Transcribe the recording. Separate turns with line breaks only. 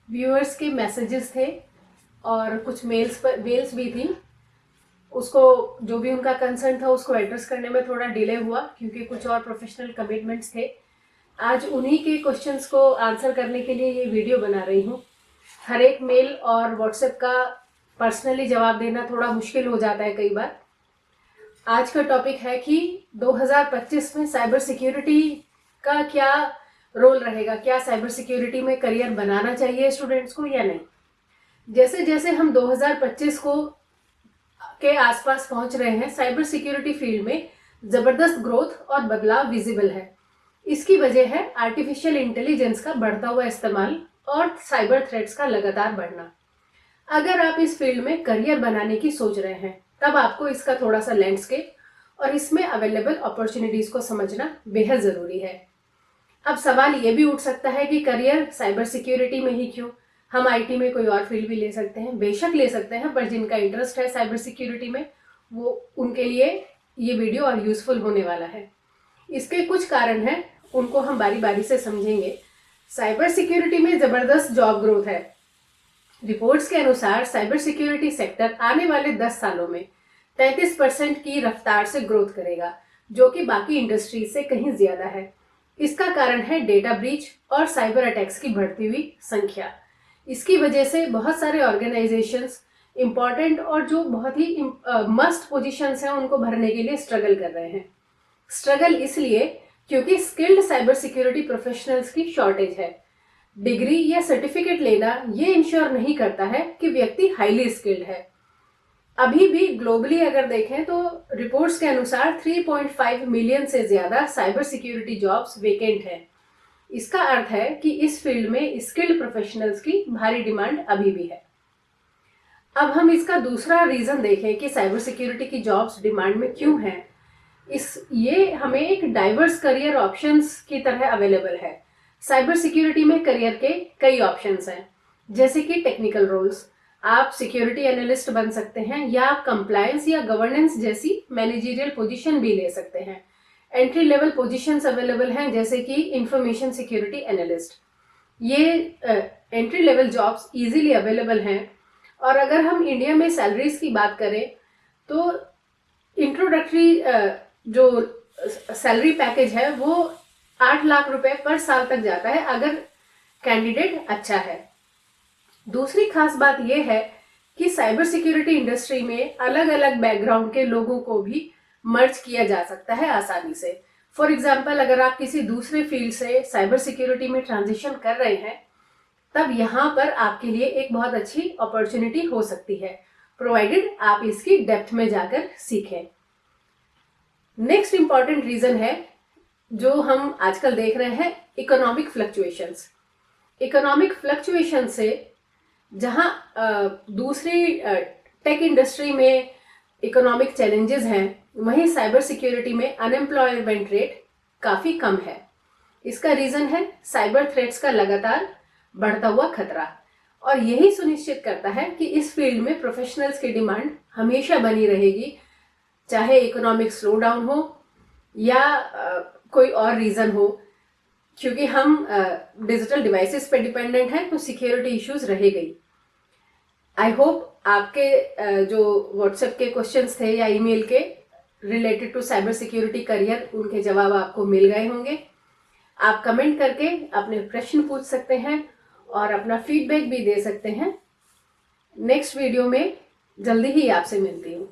Viewers के messages थे और कुछ मेल्स भी थी। उसको जो भी उनका कंसर्न था उसको एड्रेस करने में थोड़ा डिले हुआ क्योंकि कुछ और प्रोफेशनल कमिटमेंट्स थे। आज उन्हीं के क्वेश्चंस को आंसर करने के लिए ये वीडियो बना रही हूँ। हर एक मेल और व्हाट्सएप का पर्सनली जवाब देना थोड़ा मुश्किल हो जाता है कई बार। आज का टॉपिक है कि 2025 में साइबर सिक्योरिटी का क्या रोल रहेगा, क्या साइबर सिक्योरिटी में करियर बनाना चाहिए स्टूडेंट्स को या नहीं। जैसे जैसे हम 2025 को के आसपास पहुंच रहे हैं, साइबर सिक्योरिटी फील्ड में जबरदस्त ग्रोथ और बदलाव विजिबल है। इसकी वजह है आर्टिफिशियल इंटेलिजेंस का बढ़ता हुआ इस्तेमाल और साइबर थ्रेट्स का लगातार बढ़ना। अगर आप इस फील्ड में करियर बनाने की सोच रहे हैं तब आपको इसका थोड़ा सा लैंडस्केप और इसमें अवेलेबल अपॉर्चुनिटीज को समझना बेहद जरूरी है। अब सवाल ये भी उठ सकता है कि करियर साइबर सिक्योरिटी में ही क्यों, हम आईटी में कोई और फील्ड भी ले सकते हैं। बेशक ले सकते हैं, पर जिनका इंटरेस्ट है साइबर सिक्योरिटी में वो उनके लिए ये वीडियो और यूजफुल होने वाला है। इसके कुछ कारण हैं, उनको हम बारी बारी से समझेंगे। साइबर सिक्योरिटी में जबरदस्त जॉब ग्रोथ है। रिपोर्ट्स के अनुसार साइबर सिक्योरिटी सेक्टर आने वाले 10 सालों में 33% की रफ्तार से ग्रोथ करेगा, जो कि बाकी इंडस्ट्रीज से कहीं ज्यादा है। इसका कारण है डेटा ब्रीच और साइबर अटैक्स की बढ़ती हुई संख्या। इसकी वजह से बहुत सारे ऑर्गेनाइजेशंस इंपॉर्टेंट और जो बहुत ही मस्ट पोजीशंस हैं उनको भरने के लिए स्ट्रगल कर रहे हैं। स्ट्रगल इसलिए क्योंकि स्किल्ड साइबर सिक्योरिटी प्रोफेशनल्स की शॉर्टेज है। डिग्री या सर्टिफिकेट लेना ये इंश्योर नहीं करता है कि व्यक्ति हाईली स्किल्ड है। अभी भी ग्लोबली अगर देखें तो रिपोर्ट्स के अनुसार 3.5 मिलियन से ज्यादा साइबर सिक्योरिटी जॉब्स वेकेंट हैं। इसका अर्थ है कि इस फील्ड में स्किल्ड प्रोफेशनल्स की भारी डिमांड अभी भी है। अब हम इसका दूसरा रीजन देखें कि साइबर सिक्योरिटी की जॉब्स डिमांड में क्यों हैं। ये हमें एक डाइवर्स करियर ऑप्शंस की तरह अवेलेबल है। साइबर सिक्योरिटी में करियर के कई ऑप्शंस हैं, जैसे कि टेक्निकल रोल्स, आप सिक्योरिटी एनालिस्ट बन सकते हैं या कंप्लायंस या गवर्नेंस जैसी मैनेजरियल पोजीशन भी ले सकते हैं। एंट्री लेवल पोजीशंस अवेलेबल हैं, जैसे कि इंफॉर्मेशन सिक्योरिटी एनालिस्ट। ये entry level jobs easily available हैं। और अगर हम इंडिया में सैलरीज की बात करें तो इंट्रोडक्टरी जो सैलरी पैकेज है वो 8 लाख रुपए पर साल तक जाता है अगर कैंडिडेट अच्छा है। दूसरी खास बात यह है कि साइबर सिक्योरिटी इंडस्ट्री में अलग अलग बैकग्राउंड के लोगों को भी मर्ज किया जा सकता है आसानी से। फॉर एग्जाम्पल, अगर आप किसी दूसरे फील्ड से साइबर सिक्योरिटी में ट्रांजिशन कर रहे हैं तब यहाँ पर आपके लिए एक बहुत अच्छी अपॉर्चुनिटी हो सकती है, प्रोवाइडेड आप इसकी डेप्थ में जाकर सीखें। नेक्स्ट इंपॉर्टेंट रीजन है जो हम आजकल देख रहे हैं, इकोनॉमिक फ्लक्चुएशंस। इकोनॉमिक फ्लक्चुएशन से जहां दूसरी टेक इंडस्ट्री में इकोनॉमिक चैलेंजेस हैं, वहीं साइबर सिक्योरिटी में अनएम्प्लॉयमेंट रेट काफी कम है। इसका रीजन है साइबर थ्रेट्स का लगातार बढ़ता हुआ खतरा, और यही सुनिश्चित करता है कि इस फील्ड में प्रोफेशनल्स की डिमांड हमेशा बनी रहेगी, चाहे इकोनॉमिक स्लो डाउन हो या कोई और रीजन हो। क्योंकि हम डिजिटल डिवाइसेस पे डिपेंडेंट हैं तो सिक्योरिटी इश्यूज रहेगा ही। आई होप आपके जो व्हाट्सएप के क्वेश्चंस थे या ईमेल के related to cyber security career, उनके जवाब आपको मिल गए होंगे। आप कमेंट करके अपने प्रश्न पूछ सकते हैं और अपना फीडबैक भी दे सकते हैं। नेक्स्ट वीडियो में जल्दी ही आपसे मिलती हूँ।